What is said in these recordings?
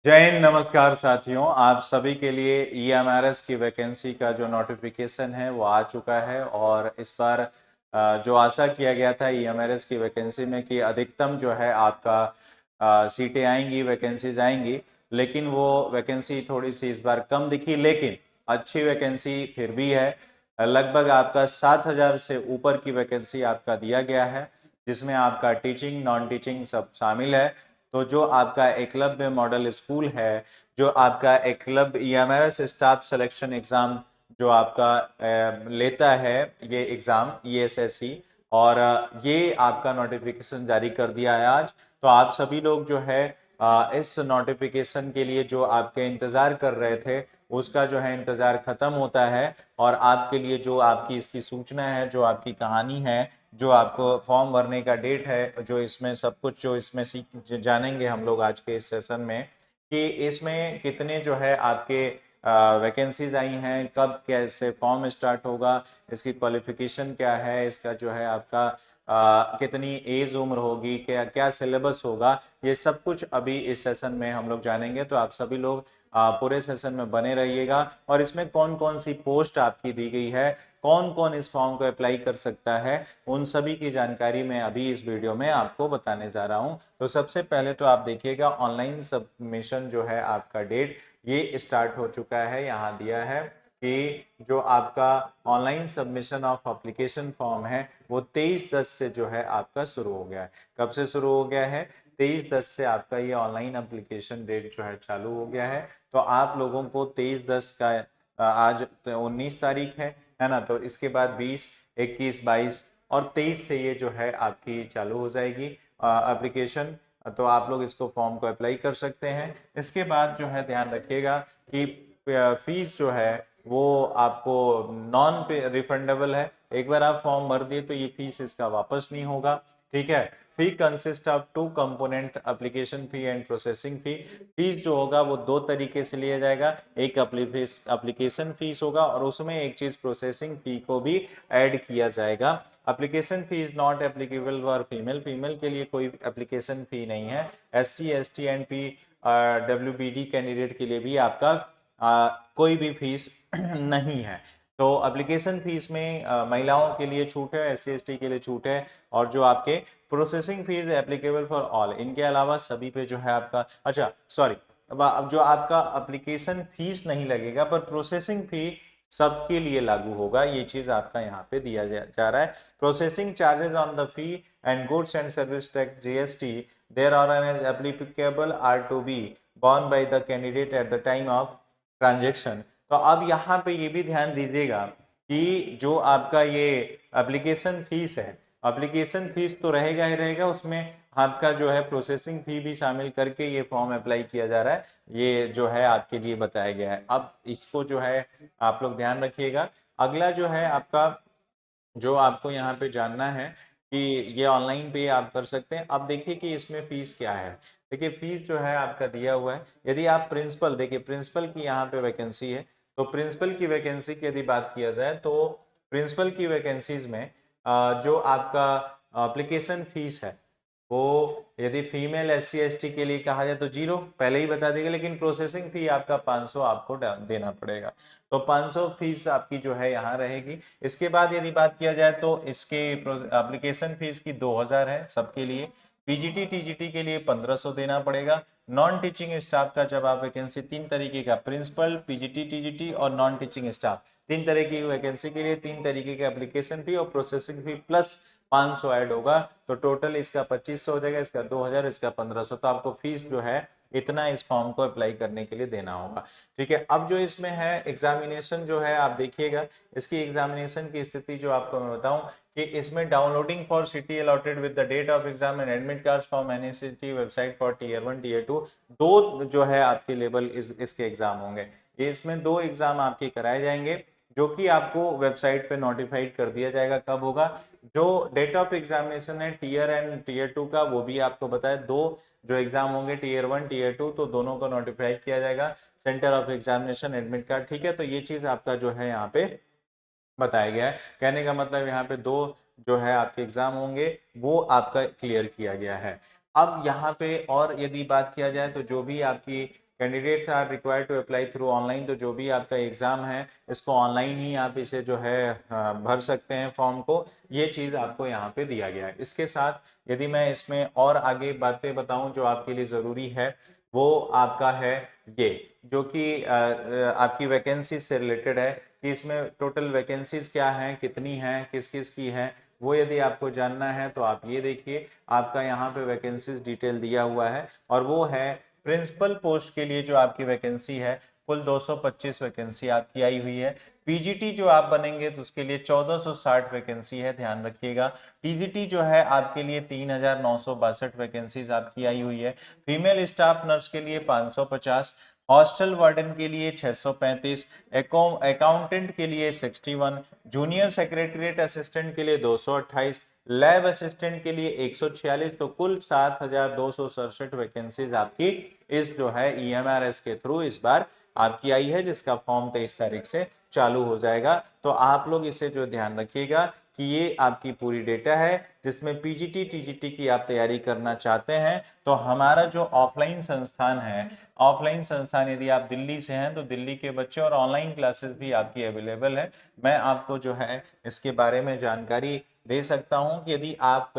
जय हिंद, नमस्कार साथियों। आप सभी के लिए ईएमआरएस की वैकेंसी का जो नोटिफिकेशन है वो आ चुका है। और इस बार जो आशा किया गया था ईएमआरएस की वैकेंसी में कि अधिकतम जो है आपका सीटें आएंगी, वैकेंसीज आएंगी, लेकिन वो वैकेंसी थोड़ी सी इस बार कम दिखी। लेकिन अच्छी वैकेंसी फिर भी है। लगभग आपका 7,000 से ऊपर की वैकेंसी आपका दिया गया है, जिसमें आपका टीचिंग, नॉन टीचिंग सब शामिल है। तो जो आपका एकलव्य मॉडल स्कूल है, जो आपका Eklavya EMRS staff selection exam जो आपका लेता है, ये एग्जाम ईएसएससी, और ये आपका नोटिफिकेशन जारी कर दिया है आज। तो आप सभी लोग जो है इस नोटिफिकेशन के लिए जो आपके इंतजार कर रहे थे, उसका जो है इंतजार खत्म होता है। और आपके लिए जो आपकी इसकी सूचना है, जो आपकी कहानी है, जो आपको फॉर्म भरने का डेट है, जो इसमें सब कुछ जो इसमें सीख जानेंगे हम लोग आज के इस सेशन में, कि इसमें कितने जो है आपके वैकेंसीज आई हैं, कब कैसे फॉर्म स्टार्ट होगा, इसकी क्वालिफिकेशन क्या है, इसका जो है आपका कितनी एज उम्र होगी, क्या क्या सिलेबस होगा, ये सब कुछ अभी इस सेशन में हम लोग जानेंगे। तो आप सभी लोग पूरे सेशन में बने रहिएगा। और इसमें कौन कौन सी पोस्ट आपकी दी गई है, कौन कौन इस फॉर्म को अप्लाई कर सकता है, उन सभी की जानकारी मैं अभी इस वीडियो में आपको बताने जा रहा हूं। तो सबसे पहले तो आप देखिएगा, ऑनलाइन सबमिशन जो है आपका डेट ये स्टार्ट हो चुका है। यहाँ दिया है कि जो आपका online submission of application form है वो 23/10 से जो है आपका शुरू हो गया है। कब से शुरू हो गया है? 23/10 से आपका ये ऑनलाइन एप्लीकेशन डेट जो है चालू हो गया है। तो आप लोगों को 23/10 का आज 19 तारीख है ना, तो इसके बाद 20, 21, 22 और 23 से ये जो है आपकी चालू हो जाएगी एप्लीकेशन। तो आप लोग इसको फॉर्म को अप्लाई कर सकते हैं। इसके बाद जो है ध्यान रखिएगा कि फीस जो है वो आपको नॉन रिफंडेबल है। एक बार आप फॉर्म भर दिए तो ये फीस इसका वापस नहीं होगा। ठीक है। Fee consist of two component, application fee and processing fee. Fees जो होगा वो दो तरीके से लिया जाएगा। एक एप्लीकेशन फीस होगा और उसमें एक चीज प्रोसेसिंग फी को भी ऐड किया जाएगा। Application fee is not applicable for female, female के लिए कोई एप्लीकेशन फी नहीं है। SC ST and PWBD candidate के लिए भी आपका कोई भी फीस नहीं है। तो एप्लीकेशन फीस में महिलाओं के लिए छूट है, SC ST के लिए छूट है। और जो आपके processing fees applicable for all, इनके अलावा सभी पे जो है आपका, अच्छा सॉरी, अब जो आपका एप्लीकेशन फीस नहीं लगेगा पर प्रोसेसिंग फी सबके लिए लागू होगा। ये चीज आपका यहाँ पे दिया जा रहा है। Processing charges on the fee and goods and service tax GST there are as applicable are to be borne by the candidate at the time of transaction. तो अब यहाँ पे ये भी ध्यान दीजिएगा कि जो आपका ये एप्लीकेशन फीस है, एप्लीकेशन फीस तो रहेगा ही रहेगा, उसमें आपका जो है प्रोसेसिंग फी भी शामिल करके ये फॉर्म अप्लाई किया जा रहा है। ये जो है आपके लिए बताया गया है। अब इसको जो है आप लोग ध्यान रखिएगा। अगला जो है आपका, जो आपको यहाँ पे जानना है कि ये ऑनलाइन पे आप कर सकते हैं। अब देखिए कि इसमें फीस क्या है। देखिए फीस जो है आपका दिया हुआ है। यदि आप प्रिंसिपल, देखिए प्रिंसिपल की यहाँ पे वैकेंसी है, तो प्रिंसिपल की वैकेंसी की यदि बात किया जाए तो प्रिंसिपल की वैकेंसीज में जो आपका एप्लीकेशन फीस है वो, यदि फीमेल SC ST के लिए कहा जाए तो 0 पहले ही बता देगा, लेकिन प्रोसेसिंग फी आपका 500 आपको देना पड़ेगा। तो 500 फीस आपकी जो है यहाँ रहेगी। इसके बाद यदि बात किया जाए तो इसके एप्लीकेशन फीस की 2000 है सबके लिए। PGT TGT के लिए 1500 देना पड़ेगा। नॉन टीचिंग स्टाफ का जब आप वैकेंसी, तीन तरीके का, प्रिंसिपल, PGT TGT और नॉन टीचिंग स्टाफ, तीन तरह की वैकेंसी के लिए तीन तरीके का एप्लीकेशन फी और प्रोसेसिंग फी प्लस 500 ऐड होगा। तो टोटल इसका 2500 हो जाएगा, इसका 2000, इसका 1500। तो आपको फीस जो है इतना इस फॉर्म को अप्लाई करने के लिए देना होगा। ठीक है। अब जो इसमें है एग्जामिनेशन जो है आप देखिएगा, इसकी एग्जामिनेशन की स्थिति जो आपको मैं बताऊं कि इसमें downloading for city allotted with the date of exam and admit card from NICT website फॉर Tier 1 Tier 2, दो जो है आपके लेवल इसके एग्जाम होंगे। इसमें दो एग्जाम आपके कराए जाएंगे, जो कि आपको वेबसाइट पे नोटिफाइड कर दिया जाएगा कब होगा। जो डेट ऑफ एग्जामिनेशन है टीयर एंड टीयर 2 का, वो भी आपको बताया। दो जो एग्जाम होंगे Tier 1 Tier 2, तो दोनों को नोटिफाइड किया जाएगा, centre of examination, admit card. ठीक है। तो ये चीज आपका जो है यहाँ पे बताया गया है। कहने का मतलब यहाँ पे दो जो है आपके एग्जाम होंगे, वो आपका क्लियर किया गया है। अब यहाँ पे और यदि बात किया जाए तो जो भी आपकी candidates are required to apply through online, तो जो भी आपका एग्जाम है इसको ऑनलाइन ही आप इसे जो है भर सकते हैं फॉर्म को। ये चीज़ आपको यहाँ पे दिया गया है। इसके साथ यदि मैं इसमें और आगे बातें बताऊं जो आपके लिए ज़रूरी है, वो आपका है ये, जो कि आपकी वैकेंसी से रिलेटेड है कि इसमें टोटल वैकेंसीज क्या हैं, कितनी हैं, किस किस की हैं, वो यदि आपको जानना है तो आप ये देखिए, आपका यहाँ पे वैकेंसीज डिटेल दिया हुआ है और वो है प्रिंसिपल पोस्ट के लिए जो आपकी वैकेंसी है कुल 225 वैकेंसी आपकी आई हुई है। पीजीटी जो आप बनेंगे तो उसके लिए 1460 वैकेंसी है, ध्यान रखिएगा। टीजीटी जो है आपके लिए 3962 वैकेंसीज आपकी आई हुई है। फीमेल स्टाफ नर्स के लिए 550, हॉस्टल वार्डन के लिए 635, अकाउंटेंट के लिए 61, जूनियर सेक्रेटरीट असिस्टेंट के लिए 228, लैब असिस्टेंट के लिए 146, तो कुल 7267 वैकेंसीज आपकी इस जो है ईएमआरएस के थ्रू इस बार आपकी आई है, जिसका फॉर्म 23 तारीख से चालू हो जाएगा। तो आप लोग इसे जो ध्यान रखिएगा कि ये आपकी पूरी डेटा है, जिसमें पीजीटी टीजीटी की आप तैयारी करना चाहते हैं तो हमारा जो ऑफलाइन संस्थान है, ऑफलाइन संस्थान यदि आप दिल्ली से हैं तो दिल्ली के बच्चे और ऑनलाइन क्लासेस भी आपकी अवेलेबल है। मैं आपको जो है इसके बारे में जानकारी दे सकता हूं कि यदि आप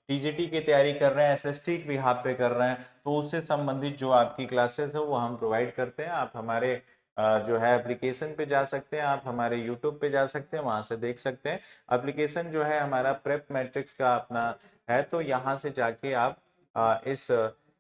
टीजीटी की तैयारी कर रहे हैं, एसएसटी बिहाफ पे कर रहे हैं, तो उससे संबंधित जो आपकी क्लासेस है वो हम प्रोवाइड करते हैं। आप हमारे जो है एप्लीकेशन पे जा सकते हैं, आप हमारे यूट्यूब पे जा सकते हैं, वहां से देख सकते हैं। एप्लीकेशन जो है हमारा प्रेप मैट्रिक्स का अपना है, तो यहाँ से जाके आप इस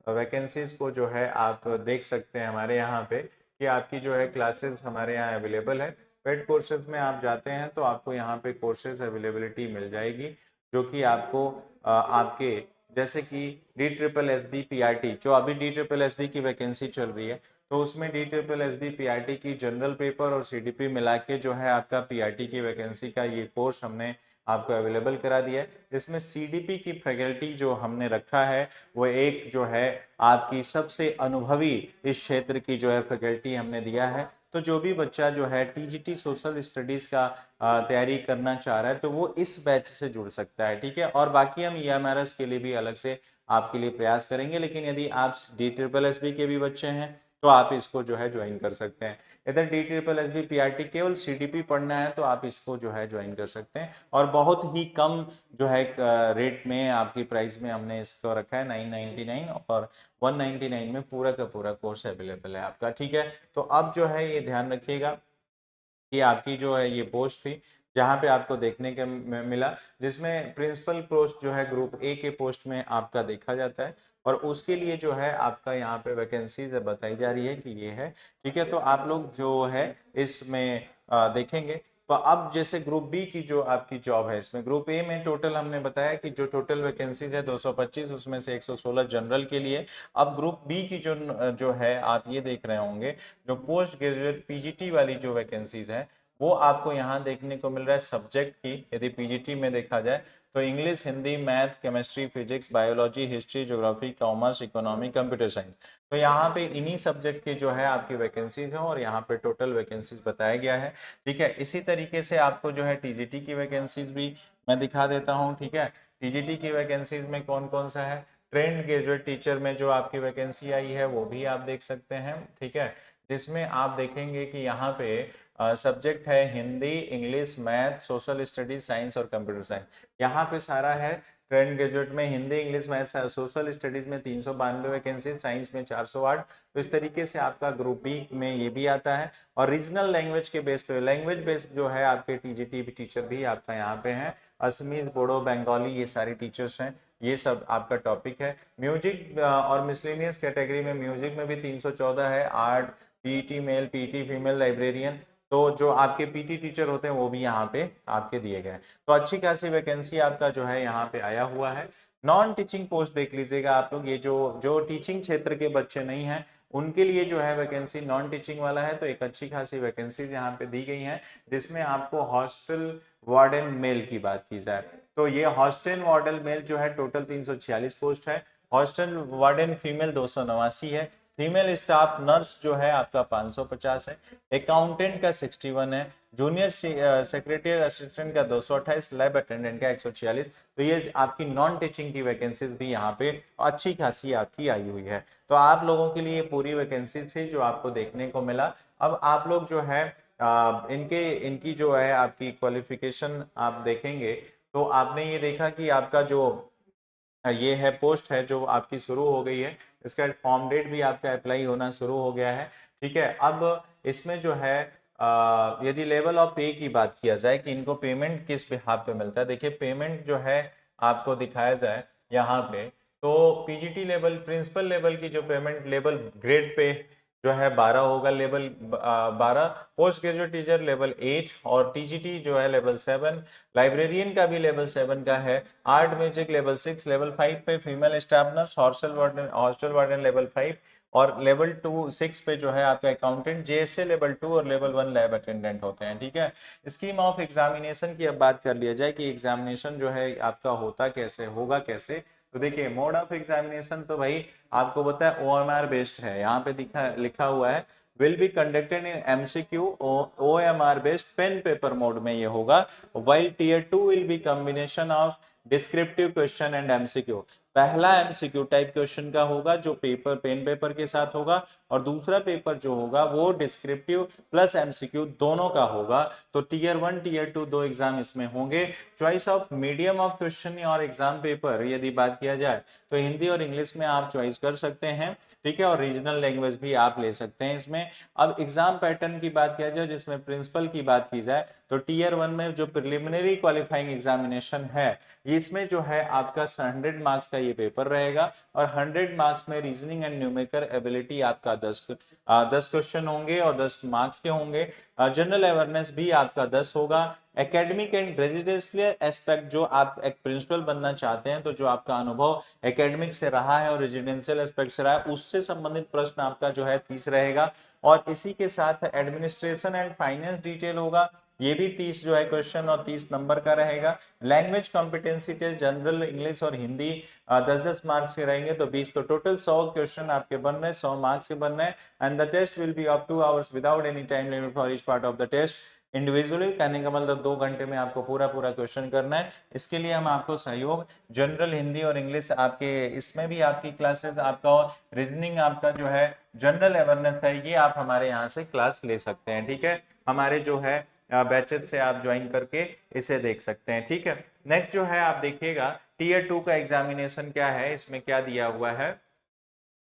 वैकेंसीज को जो है आप देख सकते हैं हमारे यहाँ पे कि आपकी जो है क्लासेस हमारे यहाँ अवेलेबल है। पेड कोर्सेज में आप जाते हैं तो आपको यहाँ पे कोर्सेज अवेलेबिलिटी मिल जाएगी, जो कि आपको आपके जैसे कि DSSB-PRT, जो अभी DSSB की वैकेंसी चल रही है, तो उसमें DSSB-PRT की जनरल पेपर और सीडीपी मिला के जो है आपका पीआरटी की वैकेंसी का ये कोर्स हमने आपको अवेलेबल करा दिया है। इसमें सीडीपी की फैकल्टी जो हमने रखा है वो एक जो है आपकी सबसे अनुभवी इस क्षेत्र की जो है फैकल्टी हमने दिया है। तो जो भी बच्चा जो है टीजीटी सोशल स्टडीज का तैयारी करना चाह रहा है तो वो इस बैच से जुड़ सकता है, ठीक है। और बाकी हम ईएमआरएस के लिए भी अलग से आपके लिए प्रयास करेंगे, लेकिन यदि आप DSSB के भी बच्चे हैं तो आप इसको जो है ज्वाइन कर सकते हैं। इधर DSSB-PRT केवल सीडीपी पढ़ना है तो आप इसको जो है ज्वाइन कर सकते हैं, और बहुत ही कम जो है रेट में आपकी प्राइस में हमने इसको रखा है 999 और 199 में पूरा का पूरा कोर्स अवेलेबल है आपका, ठीक है। तो अब जो है ये ध्यान रखिएगा कि आपकी जो है ये पोस्ट थी जहाँ पे आपको देखने के मिला, जिसमें प्रिंसिपल पोस्ट जो है ग्रुप ए के पोस्ट में आपका देखा जाता है, और उसके लिए जो है आपका यहाँ पे वैकेंसीज बताई जा रही है कि ये है, ठीक है। तो आप लोग जो है इसमें देखेंगे। तो अब जैसे ग्रुप बी की जो आपकी जॉब है, इसमें ग्रुप ए में टोटल हमने बताया कि जो टोटल वैकेंसीज है 225, उसमें से 116 जनरल के लिए। अब ग्रुप बी की जो है आप ये देख रहे होंगे, जो पोस्ट ग्रेजुएट पीजीटी वाली जो वैकेंसीज है वो आपको यहाँ देखने को मिल रहा है सब्जेक्ट की। यदि पीजीटी में देखा जाए तो English, Hindi, math, chemistry, physics, biology, history, geography, commerce, economy, computer science, तो यहाँ पे इन्हीं सब्जेक्ट की जो है आपकी वैकेंसीज है और यहाँ पे टोटल वैकेंसीज बताया गया है, ठीक है। इसी तरीके से आपको जो है टीजीटी की वैकेंसीज भी मैं दिखा देता हूँ, ठीक है। टीजीटी की वैकेंसीज में कौन कौन सा है, ट्रेंड ग्रेजुएट टीचर में जो आपकी वैकेंसी आई है वो भी आप देख सकते हैं, ठीक है। जिसमें आप देखेंगे कि यहाँ पे सब्जेक्ट है Hindi, English, math, social studies, science और कंप्यूटर साइंस, यहाँ पे सारा है। ट्रेंड ग्रेजुएट में Hindi, English, math, social studies में 392 वैकेंसी, साइंस में 408। तो इस तरीके से आपका ग्रुप बी में ये भी आता है। और रीजनल लैंग्वेज के बेस पे, लैंग्वेज बेस्ड जो है आपके टीजीटी टीचर भी आपका यहाँ पे है, असमीज, बोडो, बंगाली, ये सारे टीचर्स हैं, ये सब आपका टॉपिक है। म्यूजिक और मिसलेनियस कैटेगरी में म्यूजिक में भी 314 है। Art, PT male, PT female, librarian, तो जो आपके पीटी टीचर होते हैं वो भी यहाँ पे आपके दिए गए हैं। तो अच्छी खासी वैकेंसी आपका जो है यहाँ पे आया हुआ है। नॉन टीचिंग पोस्ट देख लीजिएगा आप लोग, ये जो जो टीचिंग क्षेत्र के बच्चे नहीं हैं उनके लिए जो है वैकेंसी नॉन टीचिंग वाला है, तो एक अच्छी खासी वैकेंसी यहाँ पे दी गई है, जिसमें आपको हॉस्टल वार्डन मेल की बात की जाए तो ये हॉस्टल वार्डन मेल जो है टोटल 346 पोस्ट है। हॉस्टल वार्डन फीमेल 289 है, फीमेल स्टाफ नर्स जो है आपका 550 है, अकाउंटेंट का 61 है, जूनियर सेक्रेटरी असिस्टेंट का 228, लैब अटेंडेंट का 146। तो ये आपकी नॉन टीचिंग की वैकेंसीज भी यहाँ पे अच्छी खासी आपकी आई हुई है। तो आप लोगों के लिए पूरी वैकेंसी थी जो आपको देखने को मिला। अब आप लोग जो है इनकी जो है आपकी क्वालिफिकेशन आप देखेंगे तो आपने ये देखा कि आपका जो ये है पोस्ट है जो आपकी शुरू हो गई है, इसका फॉर्म डेट भी आपका अप्लाई होना शुरू हो गया है। ठीक है, अब इसमें जो है यदि लेवल ऑफ पे की बात किया जाए कि इनको पेमेंट किस बिहाफ पे मिलता है, देखिए पेमेंट जो है आपको दिखाया जाए यहाँ पे, तो पीजीटी लेवल प्रिंसिपल लेवल की जो पेमेंट लेवल ग्रेड पे जो है 12 होगा, level 12, post graduate teacher level 8 और टीजीटी जो है लेवल 7, लाइब्रेरियन का भी लेवल 7 का है, आर्ट म्यूजिक लेवल 6, लेवल 5 पे female staff nurse, hostel warden level 5 और लेवल 6 पे जो है आपका अकाउंटेंट, जेएसए लेवल 2 और लेवल 1 लैब अटेंडेंट होते हैं। ठीक है, स्कीम ऑफ एग्जामिनेशन की अब बात कर लिया जाए कि एग्जामिनेशन जो है आपका होता कैसे होगा कैसे, तो देखिए मोड ऑफ एग्जामिनेशन तो भाई आपको पता है ओएमआर बेस्ड है, यहाँ पे लिखा हुआ है will be conducted in MCQ OMR based pen paper mode में ये होगा, while tier 2 will be combination of descriptive question and MCQ। पहला MCQ टाइप क्वेश्चन का होगा जो पेन पेपर के साथ होगा और दूसरा पेपर जो होगा वो डिस्क्रिप्टिव प्लस MCQ दोनों का होगा। तो टीयर 1 टीयर 2 दो एग्जाम इसमें होंगे। Choice of medium of question और एग्जाम पेपर यदि बात किया जाए तो हिंदी और इंग्लिश में आप चॉइस कर सकते हैं। ठीक है, और रीजनल लैंग्वेज भी आप ले सकते हैं इसमें। अब एग्जाम पैटर्न की बात किया जाए जिसमें प्रिंसिपल की बात की जाए तो टीयर 1 में जो प्रिलिमिनरी क्वालिफाइंग एग्जामिनेशन है इसमें जो है आपका 100 मार्क्स का ये पेपर रहेगा और 100 मार्क्स में रीजनिंग एंड न्यूमेरिकल एबिलिटी आपका 10 क्वेश्चन होंगे और 10 मार्क्स के होंगे। जनरल अवेयरनेस भी आपका 10 होगा। एकेडमिक एंड रेजिडेंशियल एस्पेक्ट, जो आप एक प्रिंसिपल बनना चाहते हैं तो जो आपका अनुभव एकेडमिक से रहा है और रेजिडेंशियल एस्पेक्ट से रहा है उससे संबंधित प्रश्न आपका जो है 30 रहेगा। और इसी के साथ एडमिनिस्ट्रेशन एंड फाइनेंस डिटेल होगा, ये भी 30 जो है क्वेश्चन और 30 नंबर का रहेगा। Language competency test general English और हिंदी 10-10 मार्क्स के रहेंगे तो 20, तो टोटल 100 क्वेश्चन आपके बन रहे हैं, 100 मार्क्स के बन रहे हैं। And the test will be of 2 hours without any time limit for each part of the test. Individually कहने का मतलब 2 घंटे में आपको पूरा क्वेश्चन करना है। इसके लिए हम आपको सहयोग जनरल हिंदी और इंग्लिश आपके इसमें भी आपकी क्लासेस आपका और रीजनिंग आपका जो है जनरल अवेयरनेस है ये आप हमारे यहाँ से क्लास ले सकते हैं। ठीक है, हमारे जो है बैचेज से आप ज्वाइन करके इसे देख सकते हैं। ठीक है, नेक्स्ट जो है आप देखिएगा टीयर 2 का एग्जामिनेशन क्या है, इसमें क्या दिया हुआ है।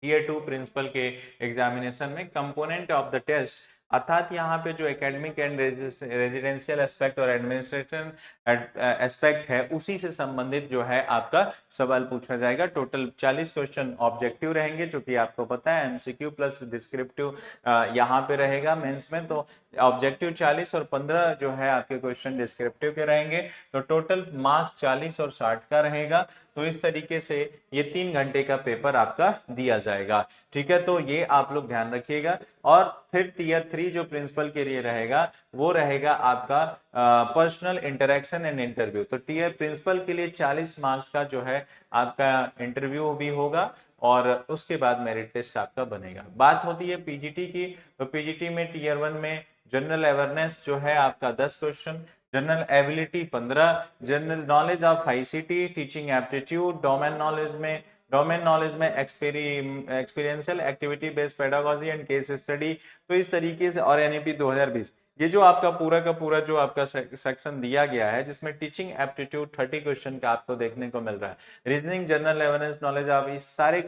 टीयर 2 प्रिंसिपल के एग्जामिनेशन में कंपोनेंट ऑफ द टेस्ट, अर्थात यहाँ पे जो एकेडमिक एंड रेजिडेंशियल एस्पेक्ट और एडमिनिस्ट्रेशन एस्पेक्ट है उसी से संबंधित जो है आपका सवाल पूछा जाएगा। टोटल 40 क्वेश्चन ऑब्जेक्टिव रहेंगे जो कि आपको पता है, एमसीक्यू प्लस डिस्क्रिप्टिव यहाँ पे रहेगा मेंस में, तो ऑब्जेक्टिव 40 और 15 जो है आपके क्वेश्चन डिस्क्रिप्टिव के रहेंगे। तो टोटल मार्क्स 40 और 60 का रहेगा। तो इस तरीके से ये 3 घंटे का पेपर आपका दिया जाएगा। ठीक है, तो ये आप लोग ध्यान रखिएगा। और फिर टीयर 3 जो प्रिंसिपल के लिए रहेगा वो रहेगा आपका पर्सनल इंटरेक्शन एंड इंटरव्यू। तो टीयर प्रिंसिपल के लिए 40 मार्क्स का जो है आपका इंटरव्यू भी होगा और उसके बाद मेरिट टेस्ट आपका बनेगा। बात होती है पीजीटी की, तो पीजीटी में टीयर 1 में जनरल अवेयरनेस जो है आपका 10 question, general ability 15, general knowledge of ICT, teaching aptitude, domain knowledge में experiential activity based pedagogy and case study. तो इस तरीके से, और एनईपी 2020, ये जो आपका पूरा का पूरा जो आपका सेक्शन दिया गया है जिसमें टीचिंग एप्टीट्यूड 30 क्वेश्चन का आपको देखने को मिल रहा है, reasoning, general awareness, knowledge of, इस सारे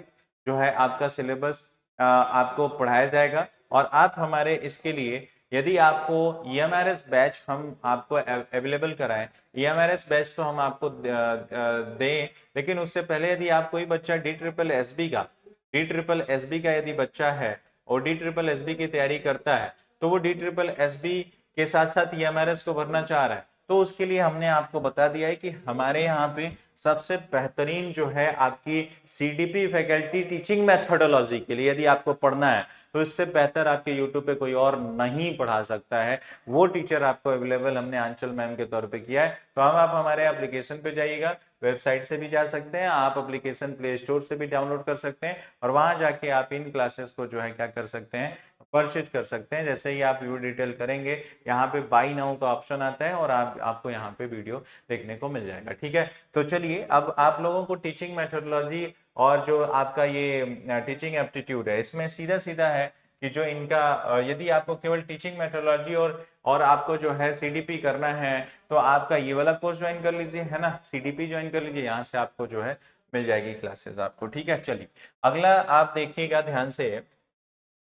जो है आपका सिलेबस आपको पढ़ाया जाएगा। और आप हमारे इसके लिए यदि आपको ईएमआरएस बैच हम आपको अवेलेबल कराएं, ईएमआरएस बैच तो हम आपको दें, लेकिन उससे पहले यदि आप कोई बच्चा डी ट्रिपल एसबी का यदि बच्चा है और डी ट्रिपल एसबी की तैयारी करता है तो वो डी ट्रिपल एसबी के साथ साथ ईएमआरएस को भरना चाह रहा है तो उसके लिए हमने आपको बता दिया है कि हमारे यहाँ पे सबसे बेहतरीन जो है आपकी सीडीपी फैकल्टी टीचिंग मेथोडोलॉजी के लिए, यदि आपको पढ़ना है तो इससे बेहतर आपके यूट्यूब पे कोई और नहीं पढ़ा सकता है। वो टीचर आपको अवेलेबल हमने आंचल मैम के तौर पे किया है। तो हम आप हमारे एप्लीकेशन पे जाइएगा, वेबसाइट से भी जा सकते हैं, आप एप्लीकेशन प्ले स्टोर से भी डाउनलोड कर सकते हैं और वहां जाके आप इन क्लासेस को जो है क्या कर सकते हैं, परचेज कर सकते हैं। जैसे ही आप व्यू डिटेल करेंगे यहाँ पे बाई नाउ का ऑप्शन आता है और आपको यहाँ पे वीडियो देखने को मिल जाएगा। ठीक है, तो चलिए अब आप लोगों को टीचिंग मेथोडोलॉजी और जो आपका ये टीचिंग एप्टीट्यूड है, इसमें सीधा सीधा है कि जो इनका यदि आपको केवल टीचिंग मेथोडोलॉजी और आपको जो है सीडीपी करना है तो आपका ये वाला कोर्स ज्वाइन कर लीजिए, है ना, सीडीपी ज्वाइन कर लीजिए, यहाँ से आपको जो है मिल जाएगी क्लासेस आपको। ठीक है, चलिए अगला आप देखिएगा ध्यान से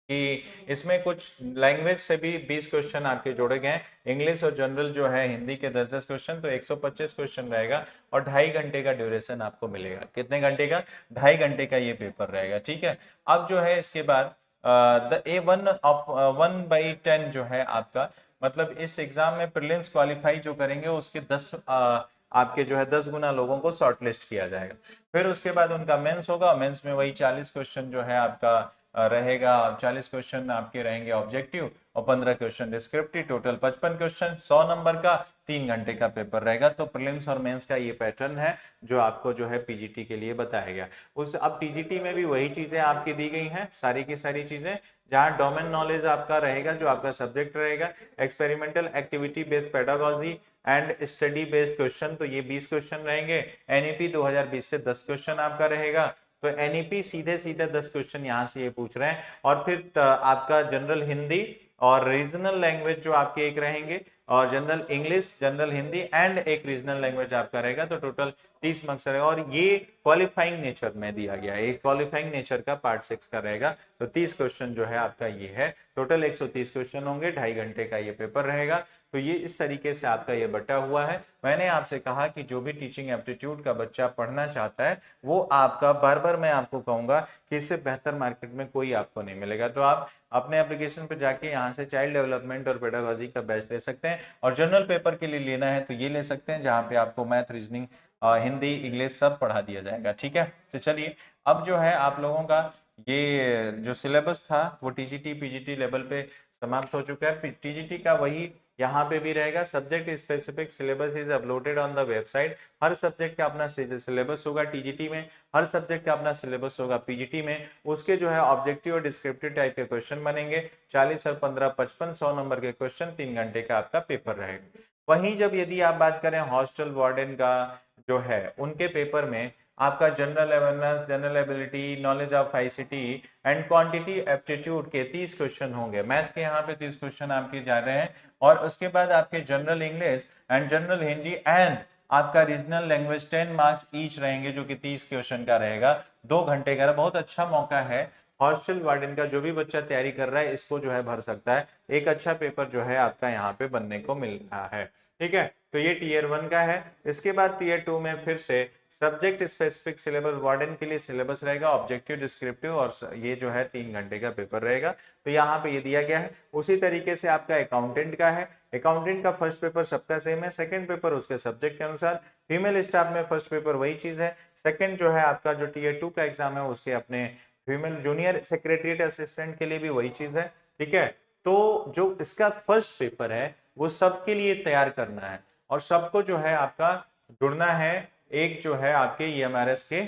कि इसमें कुछ लैंग्वेज से भी 20 क्वेश्चन आपके जोड़े गए हैं। इंग्लिश और जनरल जो है हिंदी के 10-10 क्वेश्चन, तो 125 क्वेश्चन रहेगा और 2.5 घंटे का ड्यूरेशन आपको मिलेगा। कितने घंटे का? 2.5 घंटे का ये पेपर रहेगा। ठीक है, अब जो है इसके बाद द A1 ऑफ 1/10 जो है आपका, मतलब इस एग्जाम में प्रीलिम्स क्वालिफाई जो करेंगे उसके 10 आपके जो है 10 गुना लोगों को शॉर्टलिस्ट किया जाएगा। फिर उसके बाद उनका मेंस होगा, मेंस में वही 40 क्वेश्चन जो है आपका रहेगा, 40 क्वेश्चन आपके रहेंगे ऑब्जेक्टिव और 15 question descriptive, total 55 question, 100 number का, 3 घंटे का पेपर रहेगा। तो प्रीलिम्स और मेंस का ये पैटर्न है जो आपको जो है पीजीटी के लिए बताया गया। उस अब टीजीटी में भी वही चीजें आपकी दी गई हैं, सारी की सारी चीजें, जहां डोमेन नॉलेज आपका रहेगा, जो आपका सब्जेक्ट रहेगा, experimental activity based pedagogy and study based question, तो ये 20 क्वेश्चन रहेंगे। एनईपी 2020 से 10 क्वेश्चन आपका रहेगा, तो एनईपी सीधे सीधे 10 क्वेश्चन यहाँ से ये पूछ रहे हैं। और फिर आपका जनरल हिंदी और रीजनल लैंग्वेज जो आपके एक रहेंगे, और general English, general Hindi and एक रीजनल लैंग्वेज आपका रहेगा, तो टोटल 30 मार्क्स रहेगा। और ये क्वालिफाइंग नेचर में दिया गया है, एक क्वालिफाइंग नेचर का पार्ट 6 का रहेगा। तो 30 क्वेश्चन जो है आपका ये है, टोटल 130 क्वेश्चन होंगे, 2.5 घंटे का ये पेपर रहेगा। तो ये इस तरीके से आपका ये बटा हुआ है। मैंने आपसे कहा कि जो भी टीचिंग एप्टीट्यूड का बच्चा पढ़ना चाहता है वो आपका, बार बार मैं आपको कहूंगा कि इससे बेहतर मार्केट में कोई आपको नहीं मिलेगा। तो आप अपने एप्लीकेशन पर जाके यहाँ से चाइल्ड डेवलपमेंट और पेडागोजी का बैच ले सकते हैं, और जनरल पेपर के लिए लेना है तो ये ले सकते हैं, जहाँ पे आपको मैथ, रीजनिंग, हिंदी, इंग्लिश सब पढ़ा दिया जाएगा। ठीक है, तो चलिए अब जो है आप लोगों का ये जो सिलेबस था वो टीजीटी पीजीटी लेवल पे समाप्त हो चुका है। टीजीटी का वही यहाँ पे भी रहेगा, subject specific syllabus is uploaded on the website. Her subject का अपना सिलेबस होगा टीजीटी में, हर सब्जेक्ट का अपना सिलेबस होगा पीजीटी में। उसके जो है ऑब्जेक्टिव और डिस्क्रिप्टिव टाइप के क्वेश्चन बनेंगे, 40 और 15 55 100 नंबर के क्वेश्चन, 3 घंटे का आपका पेपर रहेगा। वहीं जब यदि आप बात करें हॉस्टल वार्डन का जो है, उनके पेपर में आपका general awareness, general ability, knowledge of ICT and quantity aptitude के 30 क्वेश्चन होंगे। मैथ के यहाँ पे 30 क्वेश्चन आपके जा रहे हैं, और उसके बाद आपके general English and general Hindi and आपका रीजनल लैंग्वेज 10 मार्क्स ईच रहेंगे, जो कि 30 क्वेश्चन का रहेगा, 2 घंटे का। बहुत अच्छा मौका है हॉस्टल वार्डन का, जो भी बच्चा तैयारी कर रहा है इसको जो है भर सकता है। एक अच्छा पेपर जो है आपका यहाँ पे बनने को मिल रहा है। ठीक है, तो ये टीयर 1 का है। इसके बाद टीयर 2 में फिर से सब्जेक्ट स्पेसिफिक सिलेबस, वार्डन के लिए सिलेबस रहेगा, ऑब्जेक्टिव, डिस्क्रिप्टिव, और ये जो है 3 घंटे का पेपर रहेगा। तो यहाँ पे ये दिया गया है। उसी तरीके से आपका अकाउंटेंट का है, अकाउंटेंट का फर्स्ट पेपर सबका सेम है, सेकंड पेपर उसके सब्जेक्ट के अनुसार। फीमेल स्टाफ में फर्स्ट पेपर वही चीज है, सेकंड जो है आपका जो टीयर 2 का एग्जाम है उसके अपने फीमेल जूनियर सेक्रेटरीट असिस्टेंट के लिए भी वही चीज है। ठीक है, तो जो इसका फर्स्ट पेपर है वो सबके लिए तैयार करना है, और सबको जो है आपका जुड़ना है एक जो है आपके ईएमआरएस के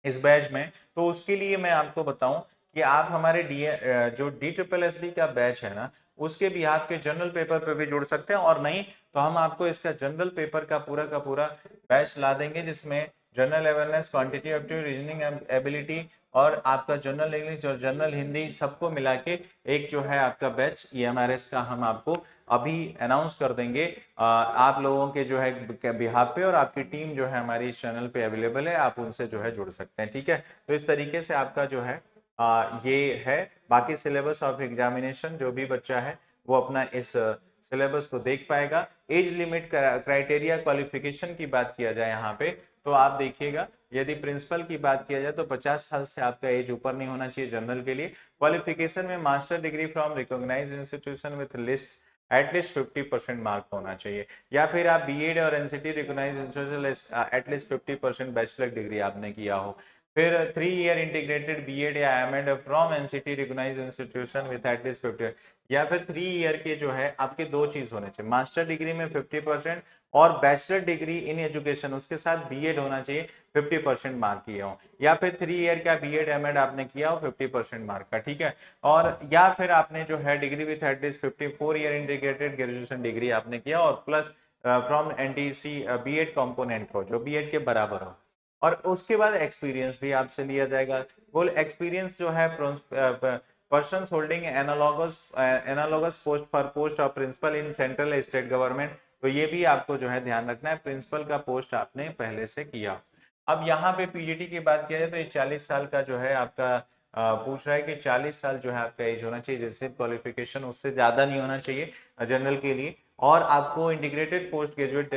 इस बैच में। तो उसके लिए मैं आपको बताऊं कि आप हमारे जो DSSB का बैच है ना, उसके भी आपके जनरल पेपर पे भी जुड़ सकते हैं, और नहीं तो हम आपको इसका जनरल पेपर का पूरा बैच ला देंगे, जिसमें general awareness, quantitative aptitude, reasoning ability और आपका जनरल इंग्लिश और जनरल हिंदी सबको मिला के एक जो है आपका बैच ईएमआरएस का हम आपको अभी अनाउंस कर देंगे आप लोगों के जो है बिहाफ पे, और आपकी टीम जो है हमारी इस चैनल पे अवेलेबल है, आप उनसे जो है जुड़ सकते हैं। ठीक है, तो इस तरीके से आपका जो है ये है। बाकी सिलेबस ऑफ एग्जामिनेशन जो भी बच्चा है वो अपना इस सिलेबस को देख पाएगा। एज लिमिट क्राइटेरिया क्वालिफिकेशन की बात किया जाए यहाँ पे, तो आप देखिएगा यदि प्रिंसिपल की बात किया जाए तो 50 साल से आपका एज ऊपर नहीं होना चाहिए जनरल के लिए। क्वालिफिकेशन में master degree from recognised institution with list at least 50% mark होना चाहिए। या फिर आप बीएड और NCT recognised institution at least 50% bachelor degree आपने किया हो। फिर 3 ईयर इंटीग्रेटेड बीएड या MEd from NCT recognised institution with at least 50, या फिर 3 ईयर के जो है आपके दो चीज होने चाहिए, मास्टर डिग्री में 50% और बैचलर डिग्री इन एजुकेशन उसके साथ बीएड होना चाहिए 50% मार्क किए हो, या फिर 3 ईयर का बीएड एमएड आपने किया हो 50% मार्क का, ठीक है। और या फिर आपने जो है degree with at least 54 year integrated graduation degree आपने किया और plus from NTC BEd component हो जो बीएड के बराबर हो, और उसके बाद एक्सपीरियंस भी आपसे लिया जाएगा। बोल एक्सपीरियंस जो है person holding analogous post for post of principal in central state government, तो ये भी आपको जो है ध्यान रखना है, प्रिंसिपल का पोस्ट आपने पहले से किया। अब यहाँ पे पीजीटी की बात किया जाए तो ये 40 साल का जो है आपका पूछ रहा है कि 40 साल जो है आपका एज होना चाहिए, जैसे क्वालिफिकेशन उससे ज़्यादा नहीं होना चाहिए जनरल के लिए, और आपको integrated post graduate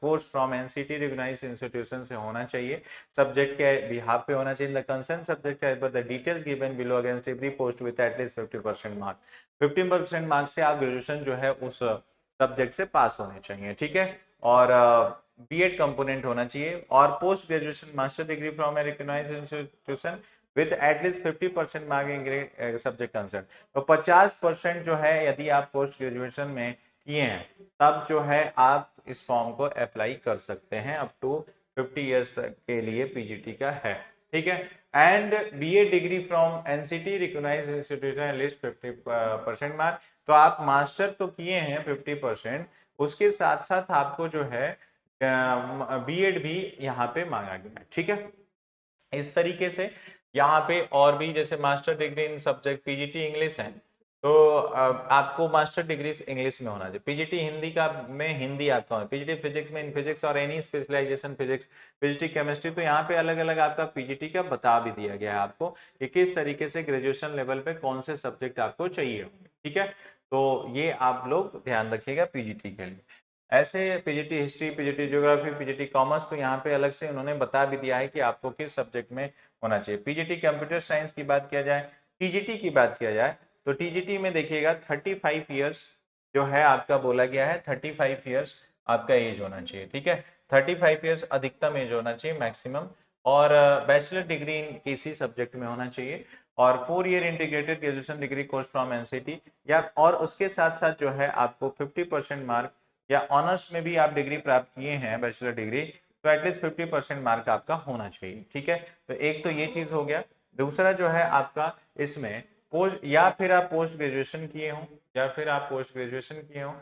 post from NCT recognised institution से होना चाहिए, सब्जेक्ट के बिहाफ पे होना चाहिए, the concern subject as per the details given below against every post with at least 50% mark. 50% marks से आप ग्रेजुएशन जो है उस सब्जेक्ट से पास होने चाहिए, ठीक है। और बीएड कंपोनेंट होना चाहिए और post graduation master degree from a recognised institution with at least 50% mark in grade subject concern. तो 50% जो है यदि आप पोस्ट ग्रेजुएशन में किए हैं तब जो है आप इस फॉर्म को अप्लाई कर सकते हैं, अप टू 50 ईयर्स के लिए पीजीटी का है, ठीक है। And BA degree from NCT recognised institution list 50% mark, तो आप मास्टर तो किए हैं 50%, उसके साथ साथ आपको जो है बीएड भी यहाँ पे मांगा गया है, ठीक है। इस तरीके से यहाँ पे और भी जैसे master degree in subject PGT English है तो आपको मास्टर डिग्री इंग्लिश में होना चाहिए, पीजीटी हिंदी का में हिंदी आपका होना, पीजीटी फिजिक्स में इन फिजिक्स और any specialisation physics, PGT chemistry, तो यहाँ पे अलग अलग आपका पीजीटी का बता भी दिया गया है आपको कि किस तरीके से ग्रेजुएशन लेवल पे कौन से सब्जेक्ट आपको चाहिए, ठीक है। तो ये आप लोग ध्यान रखिएगा पीजीटी के लिए। ऐसे PGT history, PGT geography, PGT commerce, तो यहाँ पे अलग से उन्होंने बता भी दिया है कि आपको किस सब्जेक्ट में होना चाहिए। पीजीटी कंप्यूटर साइंस की बात किया जाए, टीजीटी की बात किया जाए तो टीजीटी में देखिएगा 35 ईयर्स जो है आपका बोला गया है, 35 ईयर्स आपका एज होना चाहिए, ठीक है। 35 ईयर्स अधिकतम एज होना चाहिए मैक्सिमम, और बैचलर डिग्री किसी सब्जेक्ट में होना चाहिए, और 4 year integrated graduation degree course from NCT, या और उसके साथ साथ जो है आपको 50% मार्क या ऑनर्स में भी आप डिग्री प्राप्त किए हैं बैचलर डिग्री तो एटलीस्ट 50% मार्क आपका होना चाहिए, ठीक है। तो एक तो ये चीज हो गया। दूसरा जो है आपका इसमें पोस्ट, या फिर आप पोस्ट ग्रेजुएशन किए हो, या फिर आप पोस्ट ग्रेजुएशन किए हो,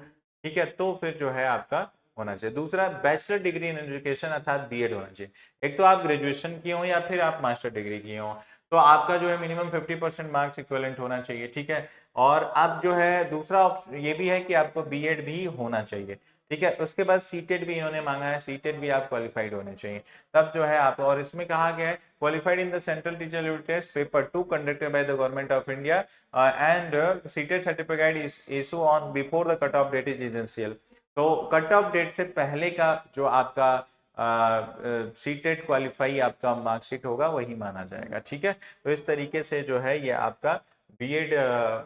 ठीक है, तो फिर जो है आपका होना चाहिए। दूसरा बैचलर डिग्री इन एजुकेशन अर्थात बीएड होना चाहिए। एक तो आप ग्रेजुएशन किए हो या फिर आप मास्टर डिग्री किए हो तो आपका जो है मिनिमम 50% मार्क्स इक्विवेलेंट होना चाहिए, ठीक है। और आप जो है दूसरा ये भी है कि आपको बीएड भी होना चाहिए, ठीक है। उसके बाद सीटेट भी इन्होंने मांगा है, सीटेट भी आप क्वालिफाइड होने चाहिए तब जो है आप, और इसमें कहा गया है qualified in the central teacher ability test paper 2 conducted by the government of India and CTET certificate is issue on before the cut off date is essential. तो कट ऑफ डेट से पहले का जो आपका सीटेट क्वालिफाई आपका marksheet होगा वही माना जाएगा, ठीक है। तो इस तरीके से जो है ये आपका बीएड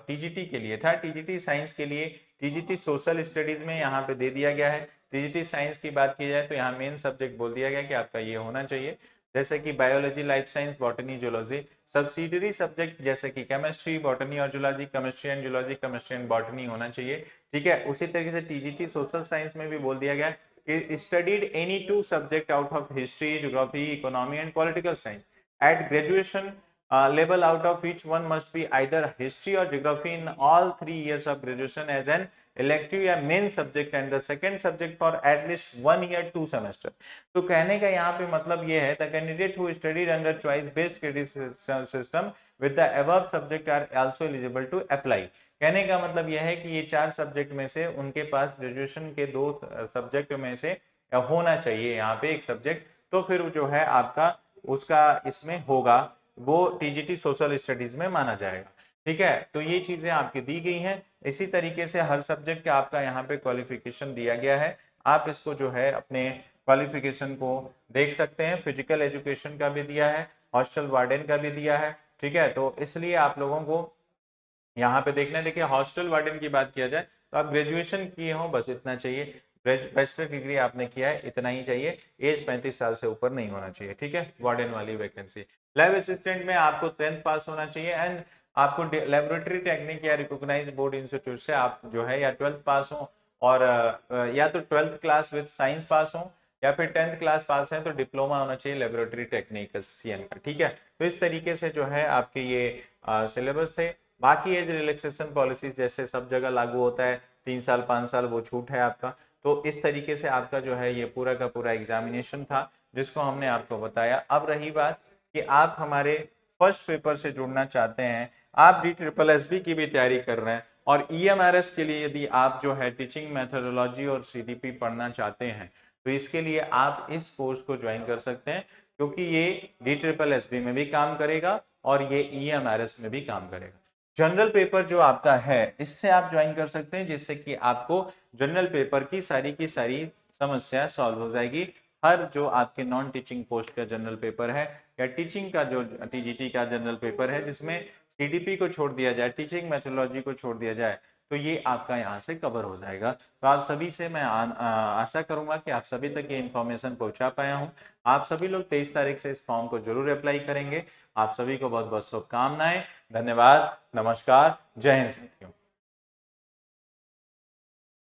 टीजीटी के लिए था। टीजीटी साइंस के लिए टीजीटी सोशल स्टडीज में यहाँ पे दे दिया गया है। टीजीटी साइंस की बात की जाए तो यहाँ मेन सब्जेक्ट बोल दिया गया कि आपका ये होना चाहिए, जैसे कि biology, life science, botany, zoology. Subsidiary subject जैसे कि केमिस्ट्री, बॉटनी और zoology, chemistry and zoology, chemistry and botany होना चाहिए, ठीक है। उसी तरीके से टीजीटी सोशल साइंस में भी बोल दिया गया कि studied any 2 subject out of history, geography, economy and political science at graduation level, out of which one must be either history or geography in all 3 years of graduation as an elective या main subject and the second subject for at least 1 year 2 semester। तो कहने का यहाँ पे मतलब ये है the candidate who studied under choice based credit system with the above subject are also eligible to apply। कहने का मतलब यह है कि ये 4 सब्जेक्ट में से उनके पास ग्रेजुएशन के 2 सब्जेक्ट में से होना चाहिए यहाँ पे एक सब्जेक्ट, तो फिर जो है आपका उसका इसमें होगा, वो टीजीटी सोशल स्टडीज में माना जाएगा, ठीक है। तो ये चीजें आपकी दी गई हैं। इसी तरीके से हर सब्जेक्ट का आपका यहाँ पे क्वालिफिकेशन दिया गया है, आप इसको जो है अपने क्वालिफिकेशन को देख सकते हैं। फिजिकल एजुकेशन का भी दिया है, हॉस्टल वार्डन का भी दिया है, ठीक है। तो इसलिए आप लोगों को यहाँ पे देखना है। देखिए हॉस्टल वार्डन की बात किया जाए तो आप ग्रेजुएशन किए हो बस इतना चाहिए, बैचलर डिग्री आपने किया है इतना ही चाहिए, एज 35 साल से ऊपर नहीं होना चाहिए, ठीक है। वार्डन वाली वैकेंसी, लैब असिस्टेंट में आपको 10th पास होना चाहिए एंड आपको लेबोरेटरी टेक्निक या रिकॉग्नाइज्ड बोर्ड इंस्टीट्यूट से आप जो है या 12th पास हो और या तो 12th क्लास विद साइंस पास हो या फिर 10th क्लास पास है तो डिप्लोमा होना चाहिए लेबोरेटरी टेक्निशियन का, ठीक है। तो इस तरीके से जो है आपके ये सिलेबस थे। बाकी एज रिलैक्सेशन पॉलिसीज जैसे सब जगह लागू होता है, 3 साल 5 साल वो छूट है आपका। तो इस तरीके से आपका जो है ये पूरा का पूरा एग्जामिनेशन था जिसको हमने आपको बताया। अब रही बात कि आप हमारे फर्स्ट पेपर से जुड़ना चाहते हैं, आप DSSB की भी तैयारी कर रहे हैं और EMRS के लिए यदि आप जो है टीचिंग मेथोडोलॉजी और CDP पढ़ना चाहते हैं तो इसके लिए आप इस कोर्स को ज्वाइन कर सकते हैं, क्योंकि ये DSSB में भी काम करेगा और ये EMRS में भी काम करेगा। जनरल पेपर जो आपका है इससे आप ज्वाइन कर सकते हैं, जिससे कि आपको जनरल पेपर की सारी समस्या सॉल्व हो जाएगी। हर जो आपके नॉन टीचिंग पोस्ट का जनरल पेपर है या टीचिंग का जो TGT का जनरल पेपर है जिसमें CDP को छोड़ दिया जाए, टीचिंग मेथोडोलॉजी को छोड़ दिया जाए, तो ये आपका यहाँ से कवर हो जाएगा। तो आप सभी से मैं आशा करूंगा कि आप सभी तक ये इन्फॉर्मेशन पहुंचा पाया हूं। आप सभी लोग 23 तारीख से इस फॉर्म को जरूर अप्लाई करेंगे। आप सभी को बहुत बहुत शुभकामनाएं। धन्यवाद, नमस्कार, जय हिंद साथियों।